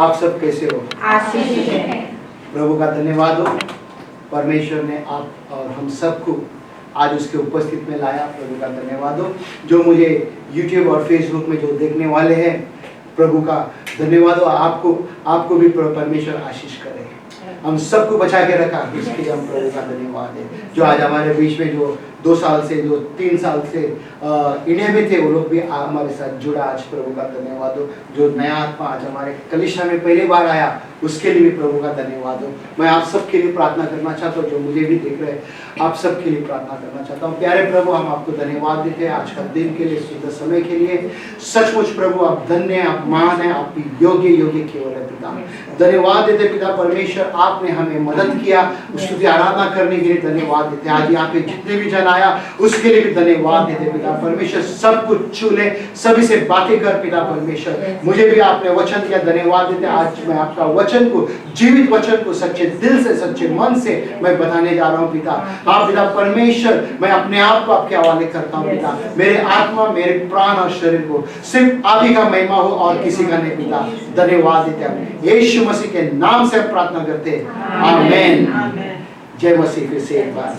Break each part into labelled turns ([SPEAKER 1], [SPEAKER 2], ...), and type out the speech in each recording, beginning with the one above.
[SPEAKER 1] आप सब कैसे हो?
[SPEAKER 2] आशीषित है।
[SPEAKER 1] प्रभु का धन्यवाद हो, परमेश्वर ने आप और हम सबको आज उसके उपस्थित में लाया। प्रभु का धन्यवाद हो। जो मुझे YouTube और Facebook में जो देखने वाले हैं, प्रभु का धन्यवाद हो। आपको भी परमेश्वर आशीष करे, हम सबको बचा के रखा, इसके लिए हम प्रभु का धन्यवाद है। जो आज हमारे बीच में जो 2 साल से, जो 3 साल से इंडिया में थे, वो लोग भी हमारे साथ जुड़ा, आज प्रभु का धन्यवाद हो। जो नया आत्मा आज हमारे कलीसिया में पहली बार आया, उसके लिए भी प्रभु का धन्यवाद हो। मैं आप सबके लिए प्रार्थना करना चाहता हूँ, जो मुझे भी देख रहे हैं, आप सबके लिए प्रार्थना करना चाहता हूँ। प्यारे प्रभु, हम आपको धन्यवाद देते हैं आज का दिन के लिए, शुद्ध समय के लिए। सचमुच प्रभु आप धन्य हैं, आप महान हैं, आप योग्य योग्य केवल है पिता। धन्यवाद देते पिता परमेश्वर, आपने हमें मदद किया, उसकी आराधना करने के लिए धन्यवाद देते। आज यहाँ पे जितने भी जन आया, उसके लिए भी धन्यवाद देते पिता परमेश्वर। सब कुछ छू ले, सभी से बातें कर पिता परमेश्वर। मुझे भी आपने वचन दिया, धन्यवाद देते। आज मैं आपका वचन को, जीवित वचन को सच्चे दिल से, सच्चे मन से मैं बताने जा रहा हूँ पिता। आप पिता परमेश्वर, मैं अपने आप को आपके हवाले करता हूँ पिता। मेरे आत्मा, मेरे प्राण और शरीर को सिर्फ आप ही का महिमा हो और किसी का नहीं पिता। धन्यवाद देते हैं, यीशु मसीह के नाम से प्रार्थना करते हैं, आमीन। जय मसीह। फिर से एक बार,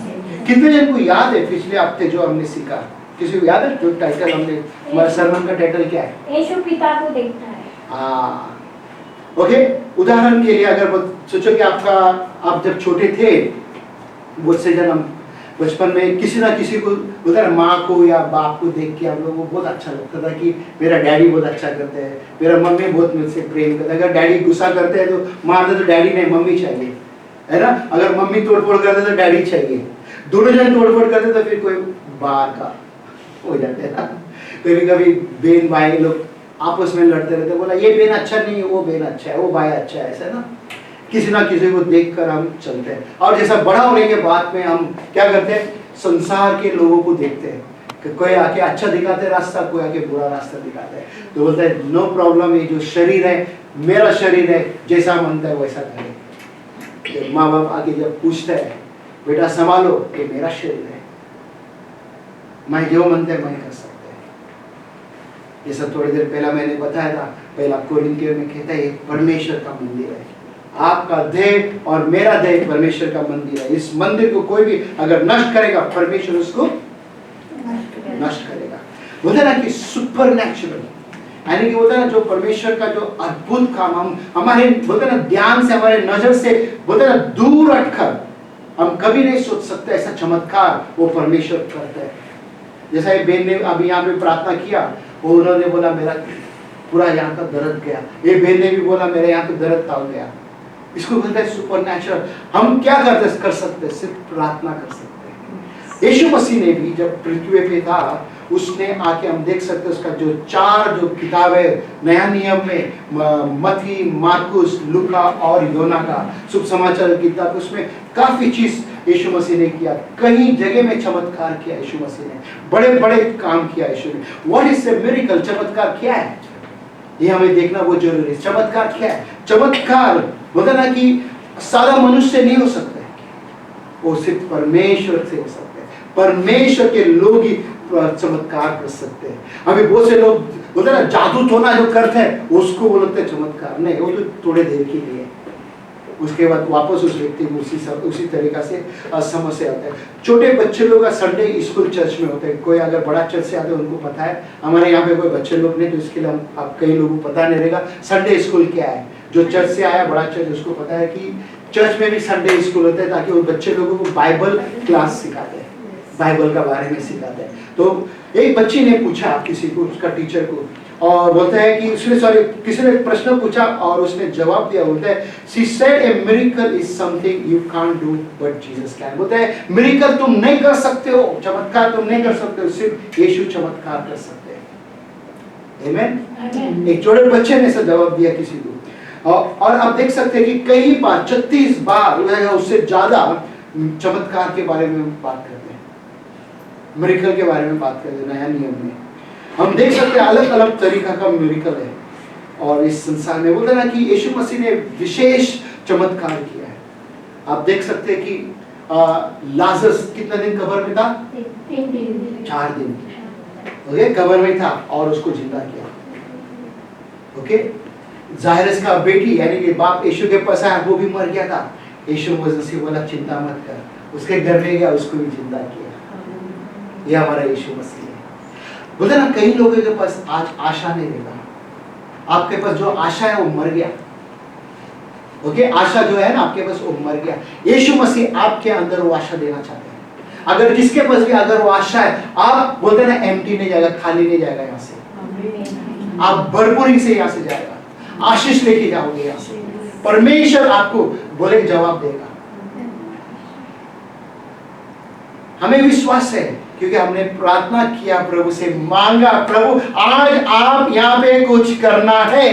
[SPEAKER 1] कितने जन को याद है पिछले हफ्ते जो हमने सीखा? किसी को याद है जो टाइटल हमने, हमारे सरमन का टाइटल क्या है?
[SPEAKER 2] यीशु पिता को देखता है।
[SPEAKER 1] हाँ, ओके। उदाहरण के लिए अगर सोचो कि आप जब छोटे थे, बहुत से जन हम बचपन में किसी ना किसी को, उधर माँ को या बाप को देख के हम लोग को बहुत अच्छा लगता था कि मेरा डैडी बहुत अच्छा करते हैं, मेरा मम्मी बहुत मुझसे प्रेम करता है। अगर डैडी गुस्सा करते हैं तो मारते तो डैडी नहीं, मम्मी चाहिए, है ना। अगर मम्मी तोड़फोड़ करते तो डैडी चाहिए। दोनों जन तोड़फोड़ करते तो फिर कोई बाहर का हो जाते है ना। कभी कभी बहन भाई लोग आपस में लड़ते रहते, बोला ये बहन अच्छा नहीं है, वो बहन अच्छा है, वो भाई अच्छा है, ऐसा ना। किसी ना किसी को देखकर हम चलते हैं। और जैसा बड़ा होने के बाद में हम क्या करते हैं, संसार के लोगों को देखते हैं कि कोई आके अच्छा दिखाते हैं रास्ता, कोई आके बुरा रास्ता दिखाता है, तो बोलते हैं नो प्रॉब्लम, ये जो शरीर है मेरा शरीर है, जैसा मनता है वैसा करे। माँ बाप आके जब पूछते हैं बेटा संभालो, ये मेरा शरीर है, मैं जो मनता है मैं कर सकता है। ये सब थोड़ी देर पहला मैंने बताया था, पहला कोरिन्थियों में कहता है परमेश्वर का मंदिर है, आपका देह और मेरा देह परमेश्वर का मंदिर है। इस मंदिर को कोई भी अगर नष्ट करेगा, परमेश्वर उसको नष्ट करेगा। बोलते ना कि सुपर नेचुरल, यानी कि बोलते ना जो परमेश्वर का जो अद्भुत काम हम हमारे बोलते ना ध्यान से, हमारे नजर से बोलते ना दूर हटकर हम कभी नहीं सोच सकते, ऐसा चमत्कार वो परमेश्वर करता है। जैसा ये बहन ने अभी यहाँ पे प्रार्थना किया, वो उन्होंने बोला मेरा पूरा यहाँ का दर्द गया, ये बहन ने भी बोला मेरे यहाँ का दर्द ताल गया। इसको बोलते हैं सुपर नेचुरल। हम क्या कर सकते हैं? सिर्फ प्रार्थना कर सकते हैं। यीशु मसीह ने भी जब पृथ्वी पे था, उसने आके हम देख सकते हैं उसका जो 4 जो किताब है नया नियम में, मत्ती, मार्कुस, लूका और योना का शुभ समाचार किताब, उसमें काफी चीज यीशु मसीह ने किया। कई जगह में चमत्कार किया यीशु मसीह ने, बड़े बड़े काम किया यीशु ने। What is the miracle? चमत्कार क्या है, ये हमें देखना बहुत जरूरी है। चमत्कार क्या है? चमत्कार बोलते ना कि सारा मनुष्य नहीं हो सकता है, वो सिर्फ परमेश्वर से हो सकते हैं। परमेश्वर के लोग ही चमत्कार कर सकते हैं। अभी बहुत से लोग बोलते ना जादू टोना जो करते हैं, उसको बोलते हैं चमत्कार नहीं, वो तो थोड़े देर के लिए, उसके बाद वापस उस व्यक्ति को उसी तरीका से समस्या होता है। छोटे बच्चे लोग का संडे स्कूल चर्च में होते हैं। कोई अगर बड़ा चर्च से आते हैं उनको पता है, हमारे यहाँ पे कोई बच्चे लोग नहीं, तो इसके लिए हम आप कई लोगों को पता नहीं रहेगा संडे स्कूल क्या है। जो चर्च से आया बड़ा चर्च, उसको पता है कि चर्च में भी संडे स्कूल होता है, ताकि वो बच्चे लोगों को बाइबल क्लास सिखाते हैं, बाइबल का बारे में सिखाते हैं। तो एक बच्ची ने पूछा किसी को, उसका टीचर को, और बोलता है कि उसने किसी ने प्रश्न पूछा और उसने जवाब दिया। बोलता है she said a miracle is something you can't do but Jesus can। बोलता है मिरेकल तुम नहीं कर सकते हो, चमत्कार तुम नहीं कर सकते हो, सिर्फ यीशु चमत्कार कर सकते हैं। आमीन। एक छोटे बच्चे ने ऐसा जवाब दिया किसी को, और आप देख सकते हैं कि कई बार 36 बार उससे ज्यादा चमत्कार के बारे में बात करते हैं, मिरेकल के बारे में बात करते हैं। नया नियम में हम देख सकते हैं अलग अलग तरीका का मिरेकल है, और इस संसार में बोलते ना कि यीशु मसीह ने विशेष चमत्कार किया है। आप देख सकते हैं कि लाजरस कितने दिन कब्र में था? 4 दिन ओके, कब्र में था और उसको जिंदा किया। ओके, जायरस का बेटी यानी कि बाप यीशु के पास आया, वो भी मर गया था। यीशु मसीह बोला चिंता मत कर, उसके घर में गया, उसको भी जिंदा किया। ये हमारा यीशु मसीह है। बोलते ना कई लोगों के पास आज आशा नहीं रहेगा, आपके पास जो आशा है वो मर गया। ओके, आशा जो है ना आपके पास वो मर गया। यीशु मसीह आपके अंदर वो आशा देना चाहते हैं। अगर जिसके पास भी अगर वो आशा है, आप बोलते ना एम्प्टी नहीं जाएगा, खाली नहीं जाएगा यहाँ से, आप भरपूरी से यहाँ से जाएगा, आशीष लेके जाओगे यहाँ से। परमेश्वर आपको बोले जवाब देगा। हमें विश्वास है क्योंकि हमने प्रार्थना किया, प्रभु से मांगा, प्रभु आज आप यहाँ पे कुछ करना है।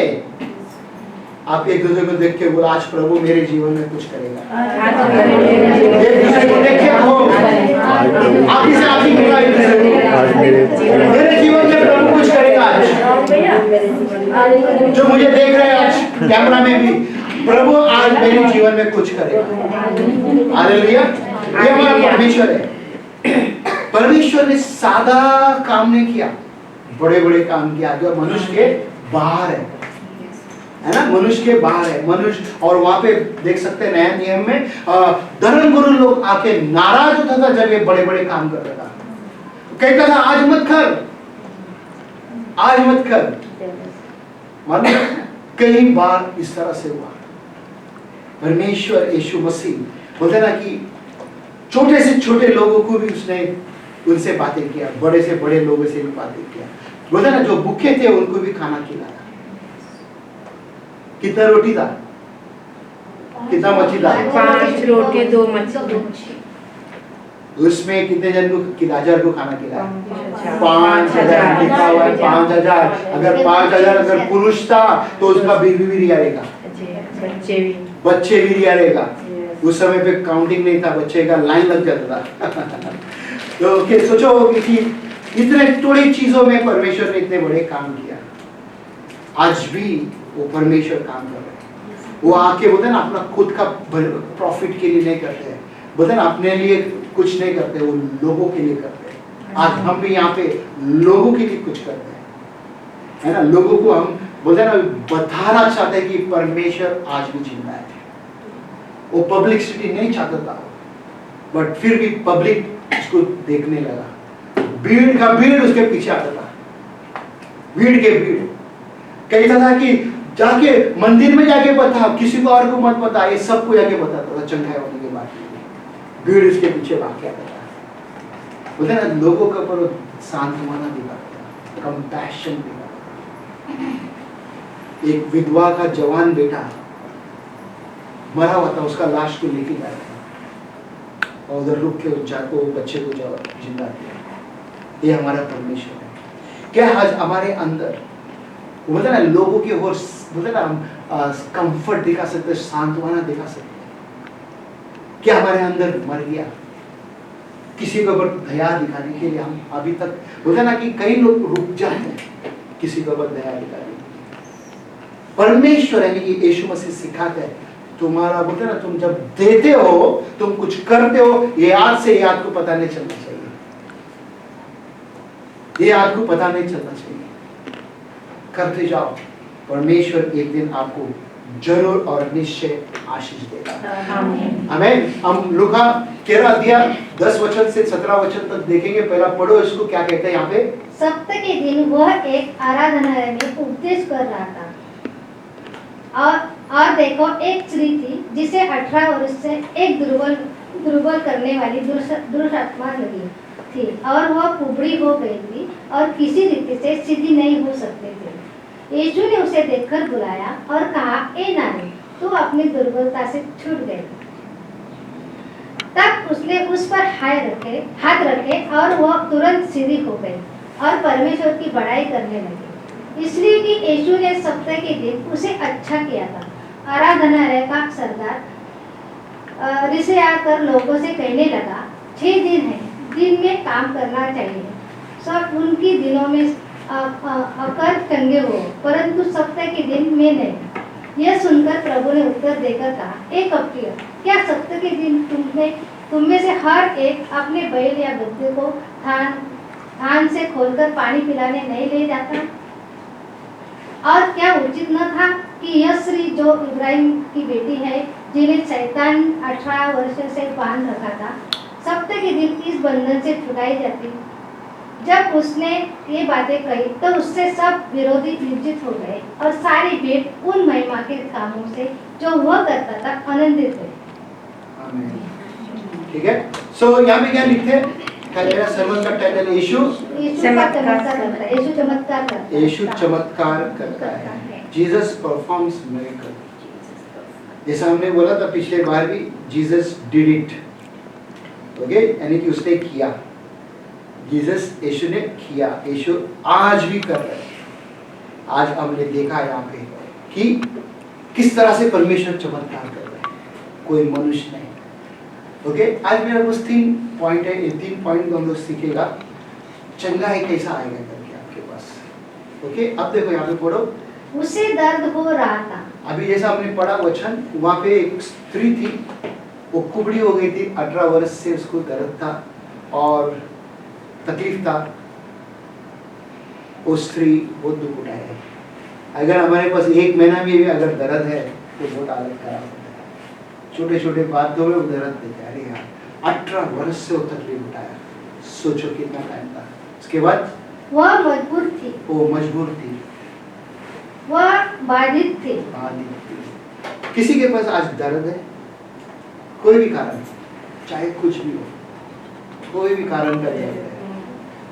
[SPEAKER 1] आप एक दूसरे को देख के बोला आज प्रभु मेरे जीवन में कुछ करेगा। एक दूसरे को देख के आप इसे आप ही बोला, एक दूसरे को मेरे जीवन में प्रभु कुछ करेगा आज। जो मुझे देख रहे हैं आज कैमरा में भी, प्रभु आज मेरे जीवन में कुछ करेगा। हालेलुया। ये हमारा परमेश्वर है। परमेश्वर ने सादा काम नहीं किया, बड़े बड़े काम किया जो मनुष्य के बाहर है ना, मनुष्य के बाहर है मनुष्य। और वहां पे देख सकते हैं नया नियम में धर्म गुरु लोग आके नाराज होता था जब ये बड़े बड़े काम कर रहा था। कहता था आज मत कर, आज मत कर। मानो कई बार इस तरह से हुआ। परमेश्वर यीशु मसीह बोलते ना कि छोटे से छोटे लोगों को भी उसने उनसे बातें किया, बड़े से बड़े लोगों से भी बातें किया। बोलते ना जो भूखे थे उनको भी खाना खिलाया। कितना रोटी था, कितना मछली था?
[SPEAKER 3] 5 रोटी 2 मछली।
[SPEAKER 1] उसमें कितने जन को, 1000 को खाना खिलाया? 5000 लिखा हुआ है, 5000। अगर 5000 अगर पुरुष था तो उसका बीवी भी रिया रहेगा, बच्चे भी रिया रहेगा। उस समय पे काउंटिंग नहीं था, बच्चे का लाइन लग जाता था। तो सोचो कि इतने थोड़ी चीजों में परमेश्वर ने इतने बड़े काम किया। आज भी वो परमेश्वर काम कर रहे हैं। वो आके बोलते ना अपना खुद का प्रॉफिट के लिए नहीं करते हैं, बोलते ना अपने लिए कुछ नहीं करते, वो लोगों के लिए करते हैं। आज हम भी यहाँ पे लोगों के लिए कुछ करते हैं, है ना। लोगों को हम बोलते ना बताना चाहते हैं कि परमेश्वर आज भी जिंदा है। वो पब्लिसिटी नहीं चाहता था, बट फिर भी पब्लिक उसको देखने लगा। भीड़ का भीड़ उसके पीछे आता था, भीड़ के भीड़। कहता था कि जाके मंदिर में जाके बता, किसी को और को मत बता, ये सबको जाके बताता था चंगाई होने के बाद। भीड़ उसके पीछे भाग के आता था। बोलते ना लोगों के ऊपर सांत्वना दिखाता था, कंपैशन दिखाता। एक विधवा का जवान बेटा मरा हुआ था, उसका लाश को लेके जा रहा था और उधर रुक के जाको बच्चे को जिंदा किया। ये हमारा परमेश्वर है। क्या आज हमारे अंदर बोलते ना लोगों की ओर बोलते ना हम कंफर्ट दिखा सकते, सांत्वना दिखा सकते? क्या हमारे अंदर मर गया? किसी के ऊपर दया दिखाने के लिए हम अभी तक बोलते ना कि कई लोग रुक जाते हैं किसी के ऊपर दया दिखाने। परमेश्वर यानी कि यीशु मसीह सिखाते हैं तुम्हारा बोलते ना तुम जब देते हो, तुम कुछ करते हो, ये आज से याद को पता नहीं चलना चाहिए, ये याद को पता नहीं चलना चाहिए। करते जाओ, परमेश्वर एक दिन आपको जरूर और निश्चय आशीष देगा। आमीन। हम लूका 13 अध्याय 10 वचन से 17 वचन तक देखेंगे। पहला पढ़ो इसको, क्या कहते हैं यहाँ पे।
[SPEAKER 2] सप्ताह के दिन वह एक आराधनालय में उपदेश कर रहा था और देखो एक स्त्री थी जिसे 18 वर्ष से एक दुर्बल करने वाली दुष्ट आत्मा लगी थी और वह कुबड़ी हो गई थी और किसी रीति से सीधी नहीं हो सकती थी। यीशु ने उसे देखकर बुलाया और कहा, ए नारी, तू अपनी दुर्बलता से छूट गई। तब उसने उस पर हाथ रखे और वह तुरंत सीधी हो गई और परमेश्वर की बड़ाई करने लगी, इसलिए कि यीशु ने सप्ताह के दिन उसे अच्छा किया था। आराधनालय का सरदार रिसे आकर लोगों से कहने लगा, 6 दिन है, दिन में काम करना चाहिए, सब उनकी दिनों में अकर चंगे हो, परंतु सप्ताह के दिन में नहीं। यह सुनकर प्रभु ने उत्तर देकर कहा, एक कपटियों, क्या सप्ताह के दिन तुम में से हर एक अपने बैल या गधे को थान से खोलकर पानी पिलाने नहीं ले जाता? और क्या उचित न था कि यह स्त्री जो इब्राहिम की बेटी है, जिन्हें शैतान 18 वर्ष से बांध रखा था, सप्ताह के दिन इस बंधन से छुड़ाई जाती। जब उसने ये बातें कही तो उससे सब विरोधी निर्जित हो गए और सारी भेंट उन महिमा के कामों से जो वह करता था आनंदित हुए।
[SPEAKER 1] ठीक है। सो यहाँ पे क्या लिखते हैं? मेरा सर्मन का टाइटल यीशु
[SPEAKER 2] चमत्कार करता है। यीशु चमत्कार करता है।
[SPEAKER 1] यीशु चमत्कार करता है। Jesus performs miracle. जैसा हमने बोला था पिछले बार भी, जीसस डिड इट। ओके, यानी कि उसने किया। जीसस, यीशु ने किया, यीशु आज भी कर रहे हैं। आज हमने देखा यहाँ पे कि किस तरह से परमेश्वर चमत्कार कर रहे हैं, कोई मनुष्य नहीं। ओके, आज मेरा बस 3 पॉइंट है। ये 3 पॉइंट हम लोग सीखेगा, चंगाई कैसा आएगा करके आपके पास। ओके, अब देखो यहाँ पे पढ़ो।
[SPEAKER 2] उसे दर्द हो रहा था।
[SPEAKER 1] अभी जैसा हमने पढ़ा वचन, वहाँ पे एक स्त्री थी, वो कुबड़ी हो गई थी, 18 वर्ष से उसको दर्द था और तकलीफ था। वो स्त्री बहुत दुख उठाए। अगर हमारे पास 1 महीना भी अगर दर्द है तो बहुत हालत खराब होता है। छोटे छोटे बातों में वो दर्द देते हैं। अरे यार, 18 वर्ष से वो तकलीफ उठाया, सोचो कितना टाइम था। उसके बाद
[SPEAKER 2] वह मजबूर थी।
[SPEAKER 1] वो मजबूर थी,
[SPEAKER 2] वह बाधित थी।
[SPEAKER 1] किसी के पास आज दर्द है, कोई भी कारण, चाहे कुछ भी हो, कोई भी कारण का दर्द है,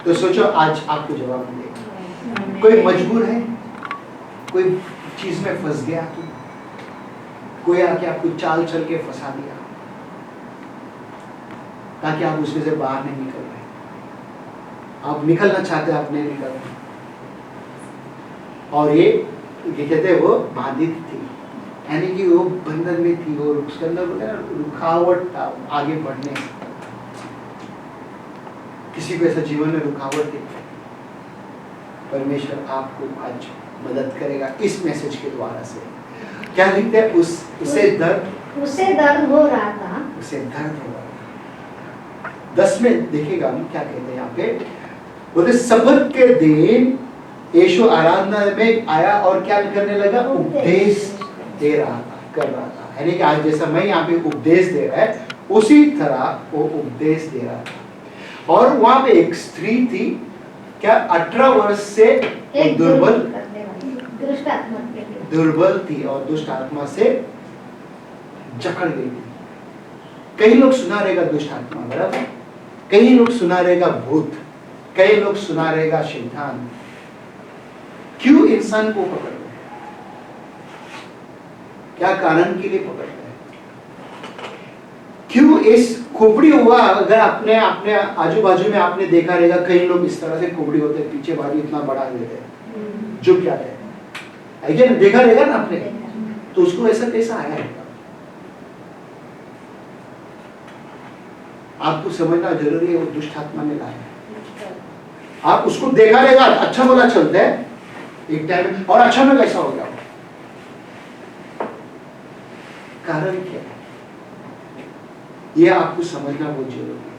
[SPEAKER 1] तो सोचो आज आपको जवाब मिलेगा। कोई मजबूर है, कोई चीज में फंस गया, कोई आके आपको चाल चल के फंसा दिया ताकि आप उसमें से बाहर नहीं निकल रहे। आप निकलना चाहते, आप नहीं निकल रहे। और ये कहते हैं वो बाधित थी, यानी कि वो बंधन में थी, वो उसके अंदर रुकावट था आगे बढ़ने। किसी को ऐसा जीवन में रुकावट दिखता है, परमेश्वर आपको आज मदद करेगा इस मैसेज के द्वारा से। क्या लिखते हैं? उसे दर्द हो रहा था। उसे दर्द हो रहा था। 10 में देखिएगा हम क्या कहते हैं यहाँ पे। बोलते सब्त के दिन यीशु आराधना में आया और क्या करने लगा? उपदेश दे रहा था, कर रहा था। यानी कि आज जैसा मैं यहाँ पे उपदेश दे रहा है, उसी तरह वो उपदेश दे रहा था। और वहां पे एक स्त्री थी, क्या 18 वर्ष से दुर्बल थी और दुष्ट आत्मा से जकड़ गई थी। कई लोग सुना रहेगा दुष्ट आत्मा, बराबर, कई लोग सुना रहेगा भूत, कई लोग सुना रहेगा शैतान। क्यों इंसान को पकड़ रहे हैं? क्या कारण के लिए पकड़ रहे हैं? क्यों इस खोपड़ी हुआ? अगर अपने अपने आजू बाजू में आपने देखा रहेगा, कई लोग इस तरह से खोपड़ी होते हैं, पीछे बाजू इतना बढ़ा देते हैं, झुक जाते हैं। देखा रहेगा ना आपने, तो उसको ऐसा कैसा आया रहेगा? आपको समझना जरूरी है, वो दुष्ट आत्मा ने लाया। आप उसको देखा रहेगा, अच्छा बोला चलता है एक टाइम, और अच्छा में कैसा हो गया? कारण क्या है? ये आपको समझना बहुत जरूरी है।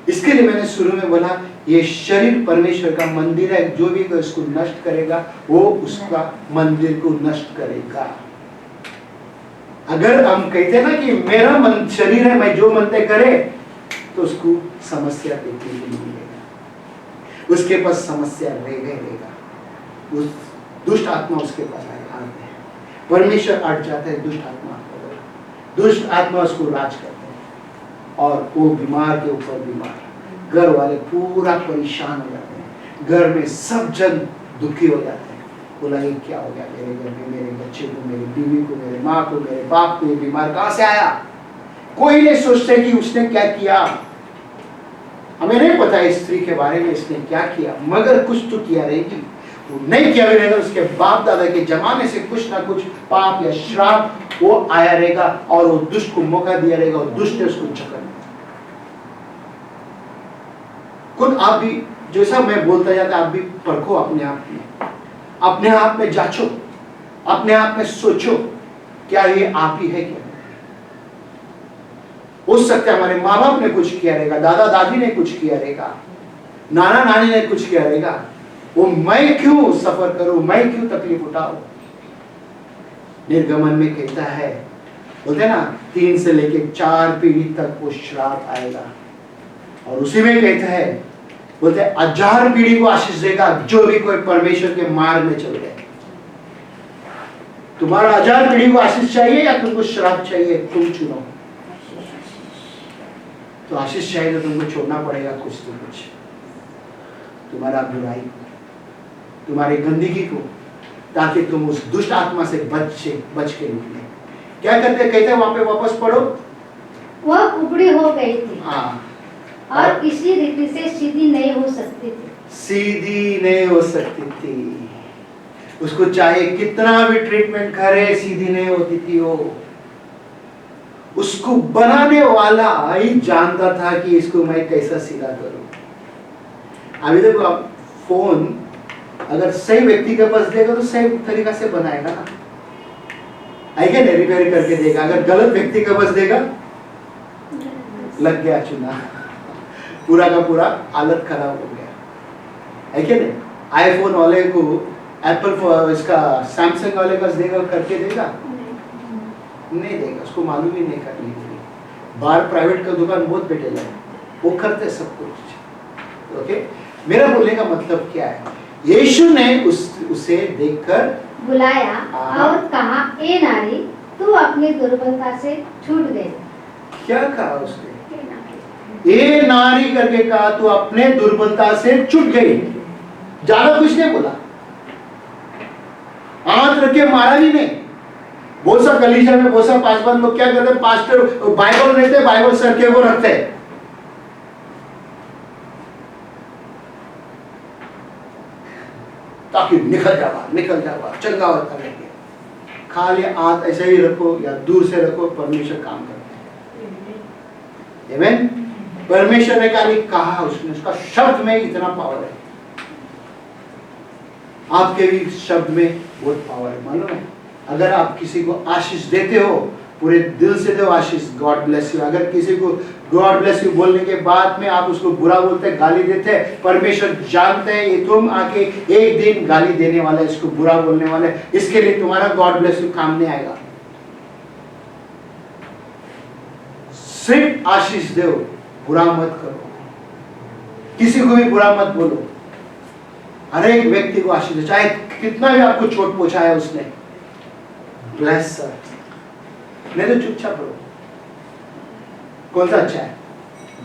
[SPEAKER 1] इसके लिए मैंने शुरू में बोला, ये शरीर परमेश्वर का मंदिर है, जो भी इसको नष्ट करेगा वो उसका मंदिर को नष्ट करेगा। अगर हम कहते हैं ना कि मेरा मन शरीर है, मैं जो मनते करे, तो उसको समस्या देखने को मिलेगा, उसके पास समस्या रहेगा। उस दुष्ट आत्मा उसके पास आते हैं, परमेश्वर अट जाता है दुष्ट आत्मा, दुष्ट आत्मा उसको राज करते हैं और वो बीमार के ऊपर बीमार, घर वाले पूरा परेशान हो जाते हैं, घर में सब जन दुखी हो जाते हैं। बोला ये क्या हो गया मेरे घर में, मेरे बच्चे को, मेरी बीवी को, मेरे माँ को, मेरे बाप को, ये बीमार कहाँ से आया? कोई नहीं सोचते कि उसने क्या किया। हमें नहीं पता इस स्त्री के बारे में इसने क्या किया, मगर कुछ तो किया रहेगी। वो नहीं किया भी रहेगा, उसके बाप दादा के जमाने से कुछ ना कुछ पाप या श्राप वो आया रहेगा और वो दुष्ट को मौका दिया रहेगा और दुष्ट ने उसको जकड़। खुद आप भी, जैसा मैं बोलता जाता, आप भी परखो अपने आप में जांचो, अपने आप में सोचो, क्या ये आप ही है? क्या हो सकता है हमारे माँ बाप ने कुछ किया रहेगा, दादा दादी ने कुछ किया रहेगा, नाना नानी ने कुछ किया रहेगा। वो मैं क्यों सफर करूं, मैं क्यों तकलीफ उठाऊं? निर्गमन में कहता है, बोलते हैं ना 3 से लेके 4 पीढ़ी तक वो श्राप आएगा। और उसी में कहता है, बोलते हैं 1000 पीढ़ी को आशीष देगा जो भी कोई परमेश्वर के मार्ग में चल गए। तुम्हारा 1000 पीढ़ी को आशीष चाहिए या तुमको श्राप चाहिए, तुम चुनो। तो आशीष चाहिए तो तुमको छोड़ना पड़ेगा कुछ तो कुछ, तुम्हारा बुराई, तुम्हारी गंदगी को, ताकि तुम उस दुष्ट आत्मा से बच के निकले। क्या करते, कहते हैं वहां पे वापस पढ़ो,
[SPEAKER 2] वह कुबड़ी हो गई थी
[SPEAKER 1] हाँ,
[SPEAKER 2] और किसी रीति से सीधी नहीं हो सकती थी।
[SPEAKER 1] सीधी नहीं हो सकती थी, उसको चाहे कितना भी ट्रीटमेंट करे सीधी नहीं होती थी वो। उसको बनाने वाला ही जानता था कि इसको मैं कैसा सीधा करूं। अभी देखो आप फोन अगर सही व्यक्ति के पास देगा तो सही तरीका से बनाएगा ना, आएगा ना, रिपेयर करके देगा। अगर गलत व्यक्ति के पास देगा, लग गया चुना, पूरा का पूरा हालत खराब हो गया, है क्या नहीं। आईफोन वाले को एप्पल इसका सैमसंग वाले पास देगा, करके देगा नहीं देगा, उसको मालूम ही नहीं करनी चाहिए। बाहर प्राइवेट का दुकान बहुत बैठेगा, वो करते सब कुछ। ओके, मेरा बोलने का मतलब क्या है, यीशु ने उसे देखकर
[SPEAKER 2] बुलाया और कहा, ए नारी, तू अपनी दुर्बलता से छूट गई।
[SPEAKER 1] क्या कहा उसने, ए नारी करके कहा, तू अपने दुर्बलता से छूट गई। ज्यादा कुछ नहीं बोला, हाथ रख के मारा भी नहीं। बहुत सा कलीसिया में बहुत सा पासवान लोग क्या करते हैं, पास्टर बाइबल रहते, बाइबल सर के वो रखते हैं, ताकि निकल जावा चंगा होता है। खाली हाथ ऐसे ही रखो या दूर से रखो, परमेश्वर काम करते हैं। आमीन। परमेश्वर ने कहा उसने, उसका शब्द में इतना पावर है, आपके भी शब्द में बहुत पावर है, मालूम है। अगर आप किसी को आशीष देते हो, पूरे दिल से दो आशीष, गॉड ब्लेस यू। अगर किसी को गॉड ब्लेस यू बोलने के बाद में आप उसको बुरा बोलते हैं, गाली देते हैं, परमेश्वर जानते हैं ये तुम आके एक दिन गाली देने वाले, इसको बुरा बोलने वाले, इसके लिए तुम्हारा गॉड ब्लेस यू काम नहीं आएगा। सिर्फ आशीष दो, बुरा मत करो, किसी को भी बुरा मत बोलो। हर एक व्यक्ति को आशीष दो, चाहे कितना भी आपको चोट पहुंचाया उसने, ब्लेस सर, नहीं तो चुपचाप रहो। कौन सा अच्छा है,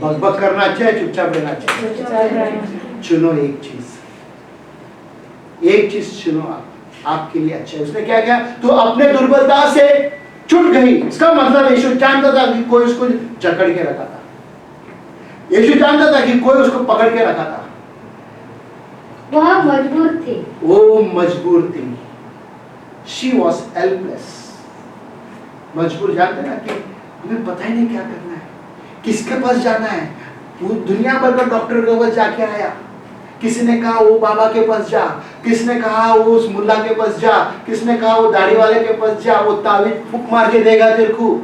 [SPEAKER 1] बकबक करना अच्छा है, चुपचाप रहना अच्छा है? चुनो एक चीज चुनो, आपके लिए अच्छा है। उसने क्या किया, तो अपने दुर्बलता से छूट गई। इसका मतलब यीशु जानता था कि कोई उसको जकड़ के रखा था, यीशु जानता था कि कोई उसको पकड़ के रखा था,
[SPEAKER 2] वह मजबूर थी,
[SPEAKER 1] वो मजबूर थी। She was helpless। मजबूर, जानते ना कि हमें पता ही नहीं क्या करना है, किसके पास जाना है। वो दुनिया भर का डॉक्टर के पास जाके आया, किसी ने कहा वो बाबा के पास जा, किसने कहा वो उस मुल्ला के पास जा, किसने कहा वो दाढ़ी वाले के पास जा, वो तावीज फूक मार के देगा तेरे को,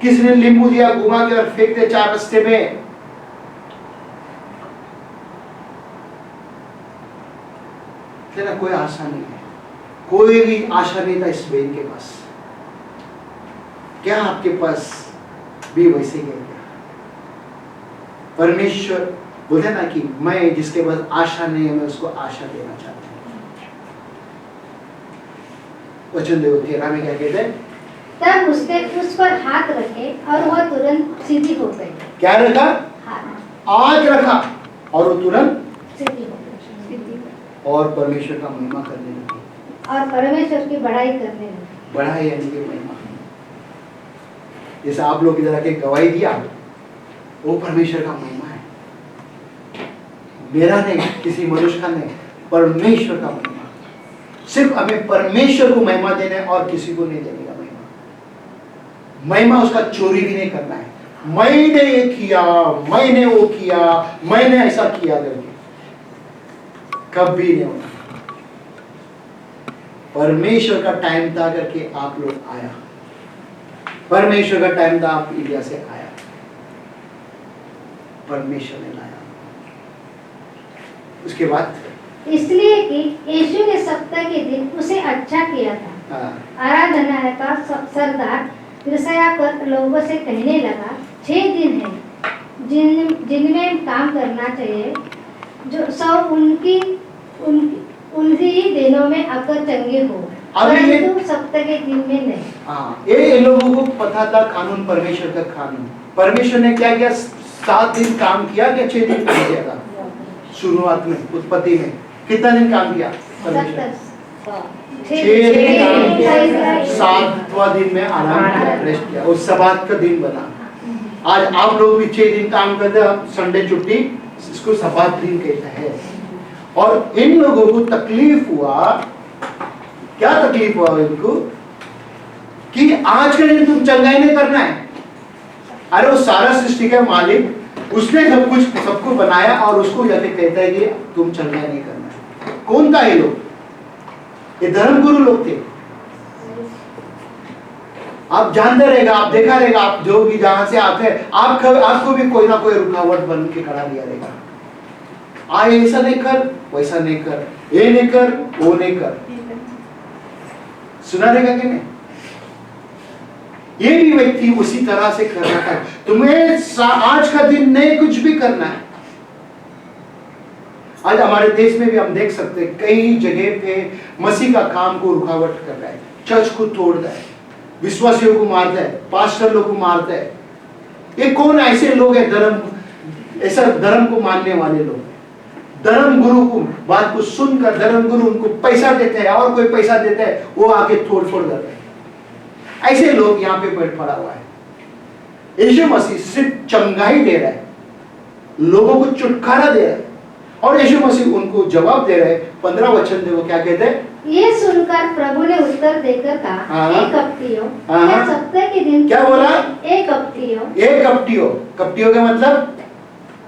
[SPEAKER 1] किसी ने नींबू दिया घुमा के और फेंक दे 4 रास्ते में। तेरा कोई आशा नहीं है, कोई भी आशा नहीं था इस बहन के पास। क्या आपके पास भी वैसे ही है क्या? परमेश्वर बोलते ना कि मैं जिसके पास आशा नहीं है, मैं उसको आशा देना चाहता हूँ। वचन देखो 13 में क्या कहते हैं,
[SPEAKER 2] तब उसने उस पर हाथ रखे और वह तुरंत सीधी हो गई।
[SPEAKER 1] क्या रखा, हाथ रखा और वो तुरंत
[SPEAKER 2] सीधी हो गई
[SPEAKER 1] और परमेश्वर का महिमा करने लगी,
[SPEAKER 2] और परमेश्वर की बड़ाई करने लगी।
[SPEAKER 1] बड़ाई यानी कि महिमा, जैसे आप लोग इधर आके गवाही दिया, वो परमेश्वर का महिमा है, मेरा नहीं, किसी मनुष्य का नहीं, परमेश्वर का महिमा। सिर्फ हमें परमेश्वर को महिमा देना है और किसी को नहीं देने का महिमा। महिमा उसका चोरी भी नहीं करना है, मैंने ये किया, मैंने वो किया, मैंने ऐसा किया करके कभी नहीं होना। परमेश्वर का टाइम था करके आप लोग आया, परमेश्वर का टाइम था आप इंडिया से आया, परमेश्वर ने लाया। उसके बाद
[SPEAKER 2] इसलिए कि यीशु ने सप्ताह के दिन उसे अच्छा किया था।
[SPEAKER 1] हाँ,
[SPEAKER 2] आराधनालय का सरदार ईर्ष्या कर लोगों से कहने लगा, 6 दिन है जिनमें काम करना चाहिए, जो सब उन्हीं ही दिनों में आकर चंगे हो, परंतु सप्ताह के दिन में नहीं।
[SPEAKER 1] हाँ, ये लोगों को पता था कानून, परमेश्वर का कानून। परमेश्वर ने क्या किया? 7 दिन काम किया क्या 6 दिन काम किया था? शुरुआत में, उत्पत्ति में कितना दिन काम किया परमेश्वर? 6 दिन काम किया, 7वां दिन में आराम किया, रेस्ट किया, और सब्बात का दिन बना। आज आप लोग भी 6 दिन काम करते हैं, संडे छुट्टी, इसको सब्बात दिन कहते हैं। और इन लोगों को तकलीफ हुआ, क्या तकलीफ हुआ इनको? कि आज के दिन तुम चंगाई नहीं करना है। अरे वो सारा सृष्टि का मालिक, उसने सब कुछ सबको बनाया और उसको जाके कहता है कि तुम चंगाई नहीं करना है। कौन था ये लोग? ये धर्मगुरु लोग थे। आप जानते रहेगा, आप देखा रहेगा, आप जो भी जहां से आते हैं, आपको भी कोई ना कोई रुकावट बन के खड़ा दिया रहेगा। ऐसा नहीं कर, वैसा नहीं कर, ये नहीं कर, वो नहीं कर, सुना रहेगा कि नहीं? ये भी व्यक्ति उसी तरह से कर रहा है। तुम्हें आज का दिन नहीं कुछ भी करना है। आज हमारे देश में भी हम देख सकते हैं, कई जगह पे मसीह का काम को रुकावट कर रहा है, चर्च को तोड़ता है, विश्वासियों को मारता है, पास्टर लोग को मारता है। ये कौन ऐसे लोग हैं? ऐसा धर्म को मानने वाले लोग, धर्म गुरु को बात को सुनकर धर्म गुरु उनको पैसा देते हैं, और कोई पैसा देता है, वो आके तोड़ फोड़ करते हैं। ऐसे लोग यहाँ पे पेट पड़ा हुआ है। यीशु मसीह सिर्फ चंगाई दे रहा है, लोगों को छुटकारा दे रहा है, और यीशु मसीह उनको जवाब दे रहे हैं। 15 वचन देखो क्या कहते हैं।
[SPEAKER 2] ये सुनकर प्रभु ने उत्तर देकर कहा, हे कपटियों, क्या सप्ताह के दिन
[SPEAKER 1] क्या बोला?
[SPEAKER 2] ए कपटियों,
[SPEAKER 1] ए कपटियों। कपटियों का मतलब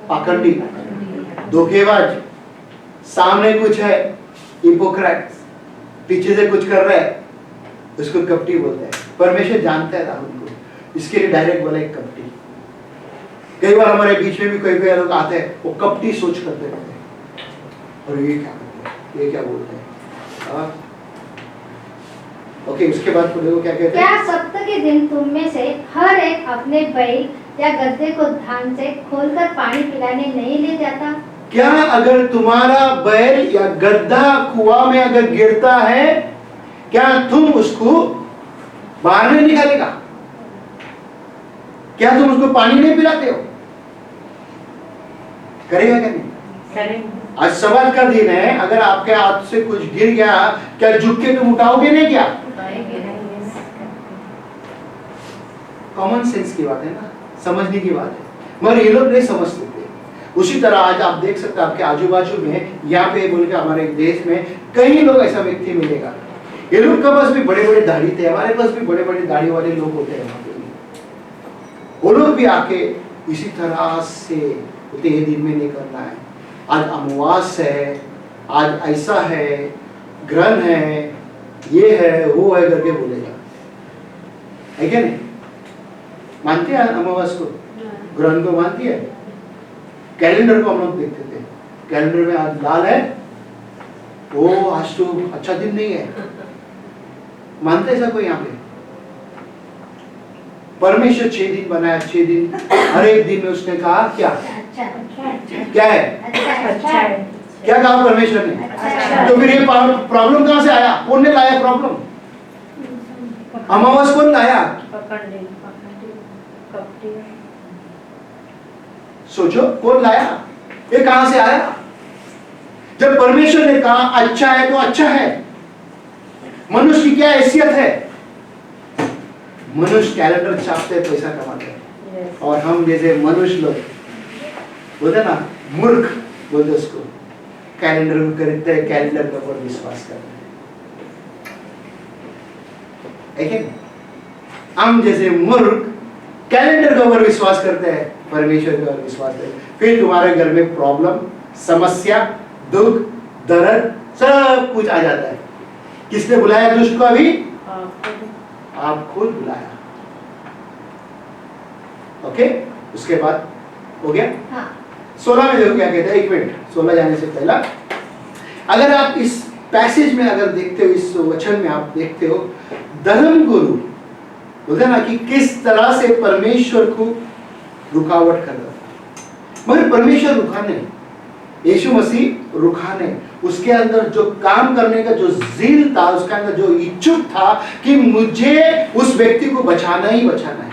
[SPEAKER 1] पाखंडी, धोखेबाज, सामने कुछ है, हिपोक्रेट, पीछे से कुछ कर रहा है, उसको कपटी बोलते हैं। परमेश्वर जानता है राहुल को, इसके लिए डायरेक्ट बोला एक कपटी। कई बार हमारे बीच में भी कोई लोग आते हैं, वो कपटी सोच करते रहते हैं, और ये क्या करते हैं, ये क्या बोलते हैं। ओके, उसके बाद देखो क्या कहते हैं।
[SPEAKER 2] क्या सप्ताह के दिन तुम में से हर एक अपने बैल या गद्दे को धान से खोलकर पानी पिलाने नहीं ले जाता?
[SPEAKER 1] क्या अगर तुम्हारा बैल या गद्दा कुआं में अगर गिरता है, क्या तुम उसको बाहर नहीं निकालेगा? क्या तुम उसको पानी नहीं पिलाते हो? करेगा क्या नहीं?
[SPEAKER 3] करेंगे।
[SPEAKER 1] आज सब्बात का दिन है, अगर आपके हाथ से कुछ गिर गया, क्या झुक के तुम उठाओगे नहीं? क्या कॉमन सेंस की बात है ना, समझने की बात है, मगर ये लोग नहीं समझते थे। उसी तरह आज आप देख सकते हैं आपके आजू बाजू में, यहाँ पे बोल के हमारे देश में कई लोग ऐसा व्यक्ति मिलेगा। ये लोग के पास भी बड़े बड़े दाढ़ी थे, हमारे पास भी बड़े बड़े दाढ़ी वाले लोग होते हैं। वो लोग भी आके इसी तरह से होते हैं, दिन में नहीं करना है, आज अमावास है, आज ऐसा है, ग्रहण है, ये है, वो है करके बोलेगा, है क्या नहीं? मानते हैं अमावास को, ग्रहण को मानती है? कैलेंडर को हम लोग देखते थे, कैलेंडर में आज लाल है, वो आज तो अच्छा दिन नहीं है, मानते ऐसा कोई यहाँ पे? परमेश्वर 6 दिन बनाया, 6 दिन, हर एक दिन में उसने कहा क्या क्या है?
[SPEAKER 2] अच्छा है।
[SPEAKER 1] क्या कहा परमेश्वर ने?
[SPEAKER 2] अच्छा।
[SPEAKER 1] तो फिर ये प्रॉब्लम कहां से आया? कौन ने लाया प्रॉब्लम? अमावस कौन लाया? सोचो, कौन लाया? ये कहां से आया? जब परमेश्वर ने कहा अच्छा है तो अच्छा है। मनुष्य की क्या हैसियत है? मनुष्य कैलेंडर छापते पैसा कमाते हैं, और हम जैसे मनुष्य लोग बोलते ना, मूर्ख बोलते उसको, कैलेंडर को खरीदते हैं, कैलेंडर के ऊपर विश्वास करते हैं। हम जैसे मूर्ख कैलेंडर के ऊपर विश्वास करते हैं, परमेश्वर के ऊपर विश्वास करते हैं। फिर तुम्हारे घर में प्रॉब्लम, समस्या, दुख, दर्द सब कुछ आ जाता है। किसने बुलाया दुष्ट को? अभी आप खुद बुलाया। ओके, उसके बाद हो गया। 16 में देखो क्या कहते हैं, 1 मिनट, 16 जाने से पहला अगर आप इस पैसेज में अगर देखते हो, इस वचन में आप देखते हो, धर्म गुरु बोलते ना कि किस तरह से परमेश्वर को रुकावट कर रहा था, मगर परमेश्वर रुका नहीं, यीशु मसीह रुका नहीं। उसके अंदर जो काम करने का जो ज़ील था, उसके अंदर जो इच्छुक था कि मुझे उस व्यक्ति को बचाना ही बचाना है।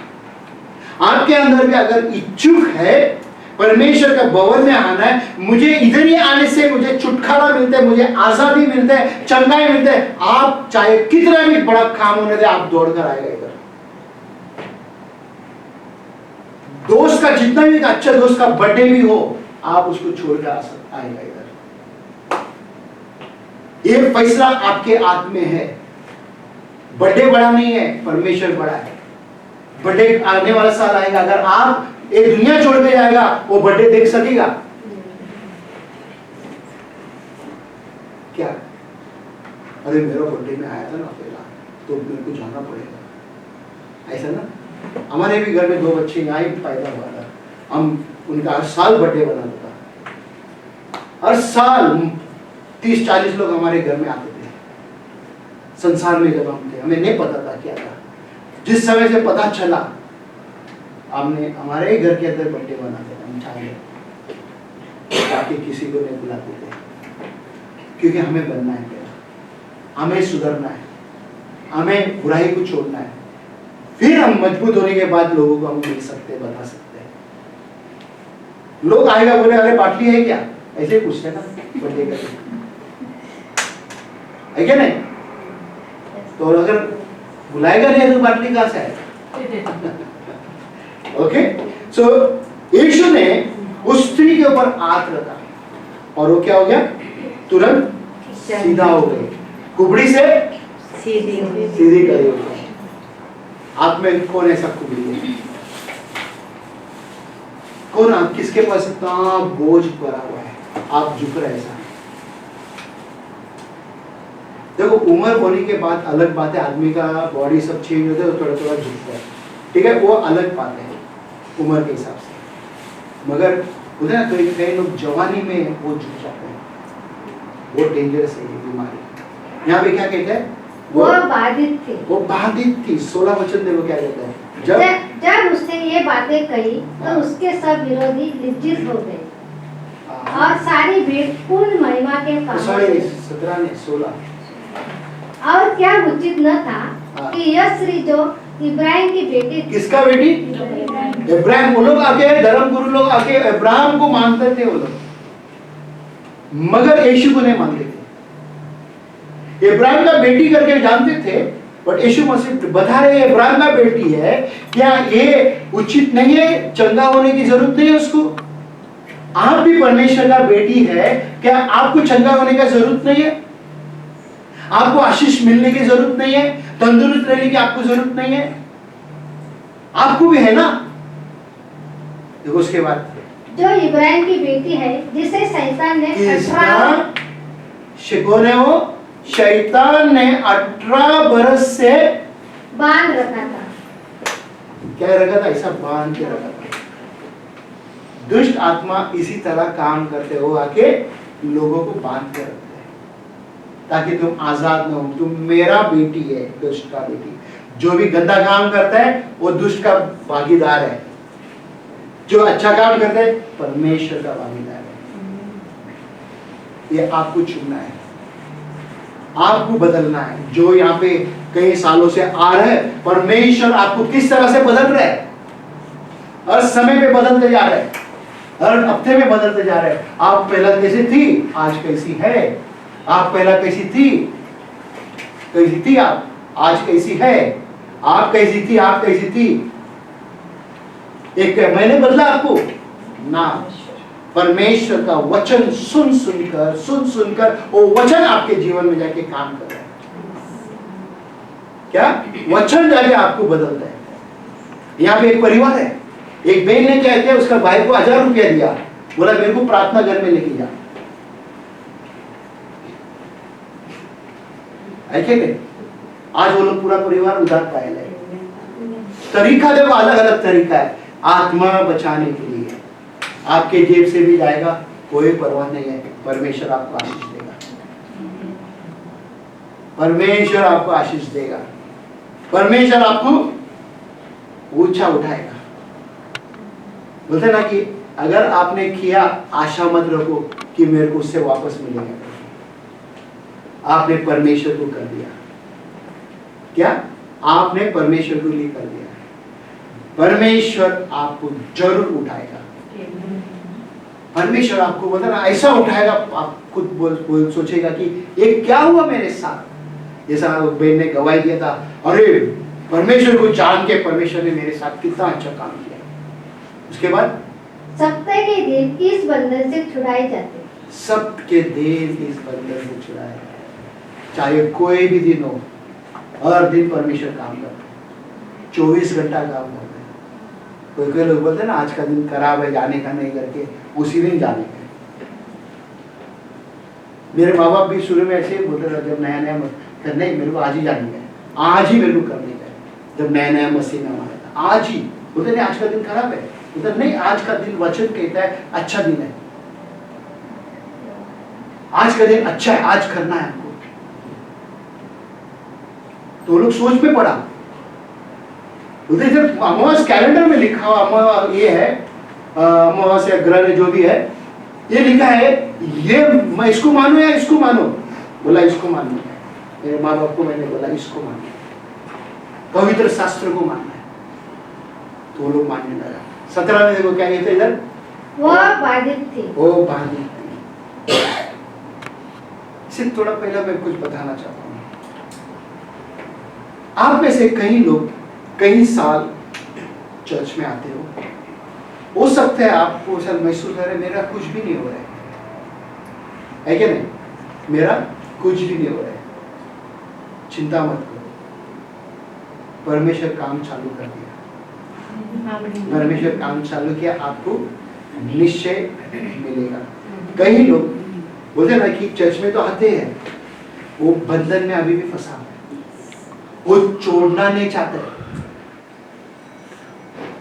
[SPEAKER 1] आपके अंदर भी अगर इच्छुक है परमेश्वर का भवन में आना है, मुझे इधर ही आने से मुझे छुटकारा मिलता है, मुझे आजादी मिलता है, चंगाई मिलता है, आप चाहे कितना भी बड़ा काम होने दे, आप दौड़कर आएगा इधर। दोस्त का जितना भी अच्छा दोस्त का बर्थडे भी हो, आप उसको छोड़कर आएगा इधर। ये फैसला आपके हाथ में है। बर्थडे बड़ा नहीं है, परमेश्वर बड़ा है। बर्थडे आने वाला साल आएगा, अगर आप ये दुनिया छोड़ के जाएगा, वो बर्थडे देख सकेगा क्या? अरे मेरा बर्थडे में आया था ना पहला, तो मेरे को जाना पड़ेगा, ऐसा ना। हमारे भी घर में 2 बच्चे यहाँ ही पैदा हुआ था, हम उनका हर साल बर्थडे बनाता था। हर साल 30-40 लोग हमारे घर में आते थे। संसार में जब हम थे, हमें नहीं पता था क्या था। जिस समय से पता चला, हमने हमारे ही घर के अंदर बर्थडे बनाते थे, हम चाहे ताकि किसी को नहीं बुलाते थे, क्योंकि हमें बनना है पहला, हमें सुधरना है, हमें बुराई को छोड़ना है, फिर हम मजबूत होने के बाद लोगों को हम मिल सकते हैं, बता सकते हैं। लोग आएगा बोले अरे बाटली है क्या, ऐसे ही पूछते ना बर्थडे का, है क्या नहीं? तो अगर बुलाएगा नहीं तो बाटली कहां से आएगा? ओके, सो यीशु ने उस स्त्री के ऊपर हाथ रखा और वो क्या हो गया? तुरंत सीधा हो गई, कुबड़ी से सीधी खड़ी हो गई। आप में कौन ऐसा कुबड़ी है? कौन? आप किसके पास इतना बोझ भरा हुआ है, आप झुक रहे ऐसा? देखो, उम्र होने के बाद अलग बात है, आदमी का बॉडी सब चेंज होता है, थोड़ा थोड़ा झुकता है, ठीक है, वो अलग बात है उम्र के हिसाब से। मगर बोलते ना कई लोग जवानी में वो झुक जाते हैं, वो डेंजरस है ये बीमारी। यहाँ पे क्या कहते हैं?
[SPEAKER 2] वो बाधित थी।
[SPEAKER 1] वो बाधित थी। 16 वचन देखो क्या कहता है,
[SPEAKER 2] जब उसने ये बातें कही तो उसके सब विरोधी लज्जित हो गए और सारी भीड़ पूर्ण महिमा के कारण
[SPEAKER 1] 17 नहीं 16।
[SPEAKER 2] और क्या उचित न था कि यह स्त्री जो इब्राहिम की बेटी, किसका बेटी?
[SPEAKER 1] इब्राहिम। वो लोग आके, धर्म गुरु लोग आके इब्राहिम को मानते थे वो लोग, मगर यीशु को नहीं मानते थे। इब्राहिम का बेटी करके जानते थे, बट यीशु मसीह बता रहे इब्राहिम का बेटी है, क्या ये उचित नहीं है? चंगा होने की जरूरत नहीं है उसको। आप भी परमेश्वर का बेटी है, क्या आपको चंगा होने का जरूरत नहीं है? आपको आशीष मिलने की जरूरत नहीं है? तंदुरुस्त रहने की आपको जरूरत नहीं है? आपको भी है ना। देखो उसके बाद,
[SPEAKER 2] जो इब्राहिम की बेटी है जिसे शैतान ने 18
[SPEAKER 1] बरस से
[SPEAKER 2] बांध रखा था।
[SPEAKER 1] क्या रखा था? ऐसा बांध के रखा था। दुष्ट आत्मा इसी तरह काम करते हो, आके लोगों को बांध के रखते हैं ताकि तुम आजाद न हो। तुम मेरा बेटी है, दुष्ट का बेटी। जो भी गंदा काम करता है वो दुष्ट का भागीदार है, जो अच्छा काम करता है परमेश्वर का भागीदार है। ये आपको चुनना है, आपको बदलना है। जो यहाँ पे कई सालों से आ रहा है, परमेश्वर आपको किस तरह से बदल रहा है, हर समय पे बदलते जा रहे हैं, हर हफ्ते में बदलते जा रहे हैं। आप पहला कैसी थी, आज कैसी है? आप पहला कैसी थी आप, आज कैसी है? आप कैसी थी, आप कैसी थी? एक मैंने बदला आपको ना, परमेश्वर का वचन सुन सुनकर वो वचन आपके जीवन में जाके काम कर रहा है। क्या वचन जाके आपको बदलता है। यहाँ पे एक परिवार है, एक बहन ने क्या किया, उसका भाई को 1000 रुपया दिया, बोला मेरे को प्रार्थना घर में लेके जा। आज वो लोग पूरा परिवार उधार पाए ले। तरीका देखो, अलग अलग तरीका है आत्मा बचाने के लिए। आपके जेब से भी जाएगा, कोई परवाह नहीं है, परमेश्वर आपको आशीष देगा। परमेश्वर आपको आशीष देगा, परमेश्वर आपको ऊंचा उठाएगा। बोलते ना कि अगर आपने किया, आशा मत रखो कि मेरे को उससे वापस मिलेगा। आपने परमेश्वर को कर दिया, क्या आपने परमेश्वर को लिए कर दिया, परमेश्वर आपको जरूर उठाएगा। परमेश्वर आपको बोलता ना ऐसा उठाएगा, आप खुद बोल सोचेगा कि ये क्या हुआ मेरे साथ। जैसा बहन ने गवाही दिया था, अरे परमेश्वर को जान के परमेश्वर ने मेरे साथ कितना अच्छा काम किया। उसके बाद
[SPEAKER 2] सप्ताह के दिन इस बंधन से छुड़ाए जाते,
[SPEAKER 1] सबके दिन इस बंधन से छुड़ाया है। चाहे कोई भी दिन हो, हर दिन परमेश्वर काम करता है, 24 घंटा काम करता है। कोई कोई लोग बोलते हैं ना आज का दिन खराब है, जाने का नहीं करके उसी दिन जाने का। मेरे माँ बाप भी शुरू में ऐसे ही बोलते थे, जब नया नया नहीं मेरे को आज ही जाने का है, आज ही मेरे को करने का है। जब नया नया मसीह में आया था, आज ही बोलते नहीं आज का दिन खराब है, बोलते नहीं आज का दिन वचन कहता है अच्छा दिन है, आज का दिन अच्छा है, आज करना है हमको। तो लोग सोच में पड़ा, बोलते जब अमावस कैलेंडर में लिखा हुआ ये है, अमावस या ग्रह जो भी है, ये लिखा है, ये मैं इसको मानू या इसको मानू? बोला इसको मानू। मेरे माँ बाप को मैंने बोला इसको मानू, पवित्र शास्त्र को मानना है। तो वो लोग मानने लगा। 17 में देखो क्या कहते इधर,
[SPEAKER 2] वह बाधित थी,
[SPEAKER 1] वो बाधित थी। सिर्फ थोड़ा पहला मैं कुछ बताना चाहता हूँ। आप में से कई लोग कई साल चर्च में आते हो सकता है आपको सर महसूस हो रहा है मेरा कुछ भी नहीं हो रहा है क्या नहीं, मेरा कुछ भी नहीं हो रहा है। चिंता मत करो, परमेश्वर काम चालू कर दिया, परमेश्वर काम चालू किया, आपको निश्चय मिलेगा। कई लोग बोलते ना कि चर्च में तो आते हैं, वो बंधन में अभी भी फंसा है, वो छोड़ना नहीं चाहते,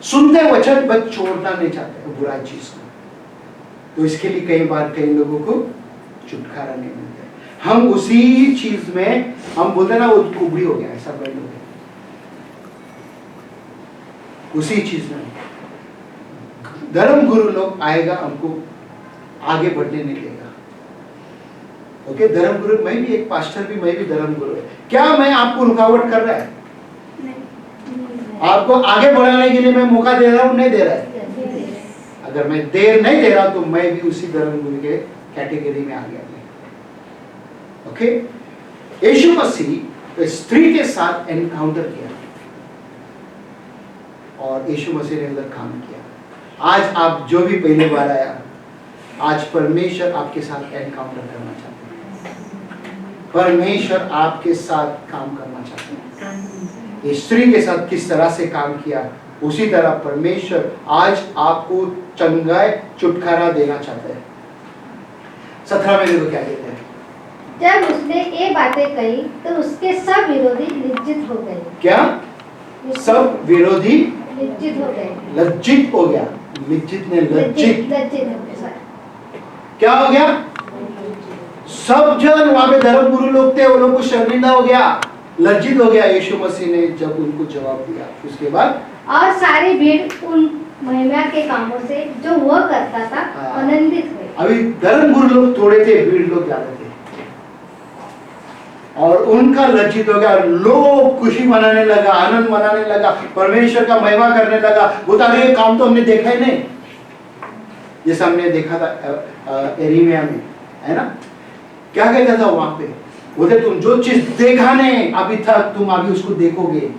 [SPEAKER 1] सुनते वचन बस छोड़ना नहीं चाहते बुरा चीज को। तो इसके लिए कई बार कई लोगों को छुटकारा नहीं मिलता। हम उसी चीज में हम बोलते ना वो कुबड़ी हो गया, ऐसा बैठ हो गया उसी चीज में। धर्म गुरु लोग आएगा हमको आगे बढ़ने नहीं देगा। ओके, धर्म गुरु, मैं भी एक पास्टर भी, मैं भी धर्म गुरु है। क्या मैं आपको रुकावट कर रहा है? आपको आगे बढ़ाने के लिए मैं मौका दे रहा हूं, नहीं दे रहा है? अगर मैं देर नहीं दे रहा तो मैं भी उसी धर्म गुरु के कैटेगरी में आ गया। ओके, यीशु मसीह स्त्री के साथ एनकाउंटर किया और यीशु मसीह ने उधर काम किया। आज आप जो भी पहली बार आया, आज परमेश्वर आपके साथ एनकाउंटर करना चाहते हैं, परमेश्वर आपके साथ काम करना चाहते हैं। स्त्री के साथ किस तरह से काम किया, उसी तरह परमेश्वर आज आपको चंगाई छुटकारा देना चाहते हैं। 17 में देखो क्या कहते हैं,
[SPEAKER 2] जब उसने ये बातें कही तो उसके सब विरोधी लज्जित हो गए।
[SPEAKER 1] क्या सब विरोधी
[SPEAKER 2] लज्जित हो गए,
[SPEAKER 1] लज्जित हो गया, लज्जित ने लज्जित
[SPEAKER 2] हो गए।
[SPEAKER 1] क्या हो गया? सब जन वहां पे धर्म गुरु लोग थे, वो लोग को शर्मिंदा हो गया, लज्जित हो गया यीशु मसीह ने जब उनको जवाब दिया। उसके बाद
[SPEAKER 2] और सारी भीड़ उन महिमा के कामों से जो वह करता था आनंदित हुए।
[SPEAKER 1] अभी धर्म गुरु लोग थोड़े थे, भीड़ लोग ज्यादा थे और उनका लज्जित हो गया। लोग खुशी मनाने लगा, आनंद मनाने लगा, परमेश्वर का महिमा करने लगा। बता रहे ये काम तो हमने देखा ही नहीं, जैसा हमने देखा था एरिमिया में, है ना? क्या कहता था वहां पे? बोलते तुम जो चीज देखा नहीं अभी तक, तुम अभी उसको देखोगे।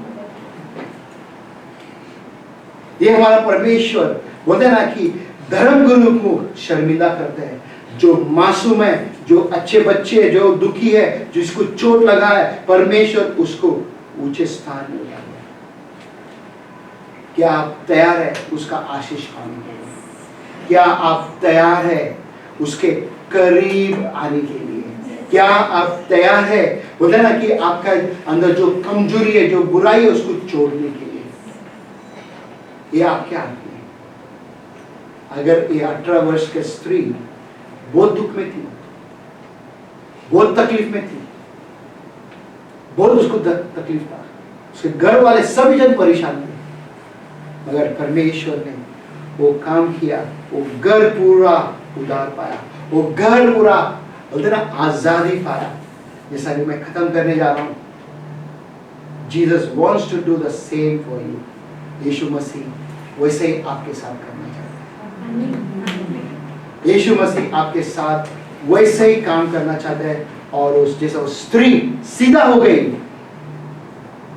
[SPEAKER 1] ये हमारा परमेश्वर बोलते हैं ना कि धर्म गुरु को शर्मिंदा करते हैं। जो मासूम है, जो अच्छे बच्चे, जो दुखी है, जिसको चोट लगा है, परमेश्वर उसको ऊंचे स्थान में उठाएगा। क्या आप तैयार है उसका आशीष पाने के लिए? क्या आप तैयार है उसके करीब आने के लिए? क्या आप तैयार है बोलते हैं ना कि आपका अंदर जो कमजोरी है, जो बुराई है, उसको छोड़ने के लिए? ये आपके हाथ में है। अगर ये 18 वर्ष की स्त्री बहुत दुख में थी, बहुत तकलीफ में थी, बहुत उसको तकलीफ था, उसके घर वाले सभी जन परेशान थे, मगर परमेश्वर ने वो काम किया, वो घर पूरा उधार पाया, वो घर पूरा बोलते ना आजादी पाया। जैसा कि मैं खत्म करने जा रहा हूँ, Jesus wants to do the same for you. यीशु मसीह वैसे ही आपके साथ करना चाहता है। यीशु मसीह आपके साथ वैसे ही काम करना चाहता है। और उस जैसा वो स्त्री सीधा हो गई,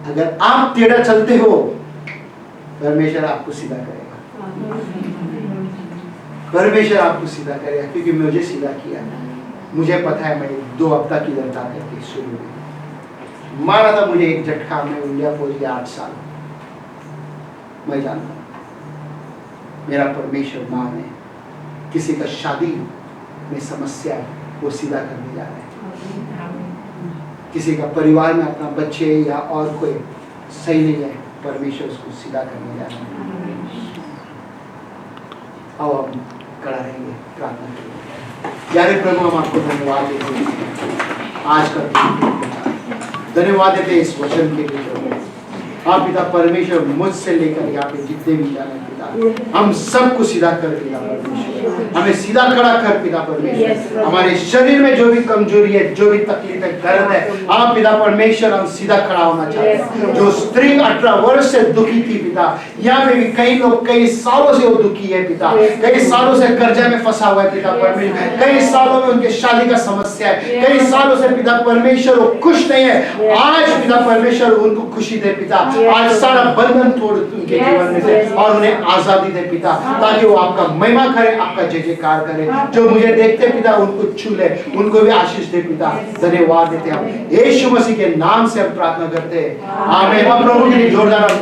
[SPEAKER 1] अगर आप टेढ़ा चलते हो, परमेश्वर आपको सीधा करेगा। परमेश्वर आपको सीधा करेगा, क्योंकि मुझे सीधा किया। मुझे पता है, मैं 2 हफ्ता की दरता करके शुरू में मारा था मुझे एक झटका में, इंडिया फौज के 8 साल। मैं जानता हूं मेरा परमेश्वर महान है। किसी का शादी में समस्या है, वो सीधा करने जा रहा है। किसी का परिवार में अपना बच्चे या और कोई सही नहीं है, परमेश्वर उसको सीधा करने जा रहा है। आओ अब खड़ा रहेंगे, प्रार्थना करेंगे। प्यारे प्रभु, हम आपको धन्यवाद देते हैं आज का दिन, धन्यवाद देते हैं इस वचन के लिए। आप पिता परमेश्वर, मुझसे लेकर यहाँ पे जितने भी जाने पिता, हम सबको सीधा कर पिता परमेश्वर, हमें सीधा खड़ा कर पिता परमेश्वर। हमारे शरीर में जो भी कमजोरी है, जो भी तकलीफ है, दर्द है, आप पिता परमेश्वर हम सीधा खड़ा होना चाहते हैं। जो स्त्री 18 वर्ष से दुखी थी पिता, यहाँ पे भी कई लोग कई सालों से वो दुखी है पिता, कई सालों से कर्जा में फंसा हुआ है पिता परमेश्वर, कई सालों में उनके शादी का समस्या है, कई सालों से पिता परमेश्वर वो खुश नहीं है। आज पिता परमेश्वर उनको खुशी दे पिता, आज सारा बंधन तोड़ उनके जीवन में से और उन्हें आजादी दे पिता, ताकि वो आपका महिमा करे, आपका जय जयकार करे। जो मुझे देखते पिता उनको छू ले, उनको भी आशीष दे पिता। धन्यवाद देते हम यीशु मसीह के नाम से हम प्रार्थना करते हैं, आमीन। प्रभु के लिए जोरदार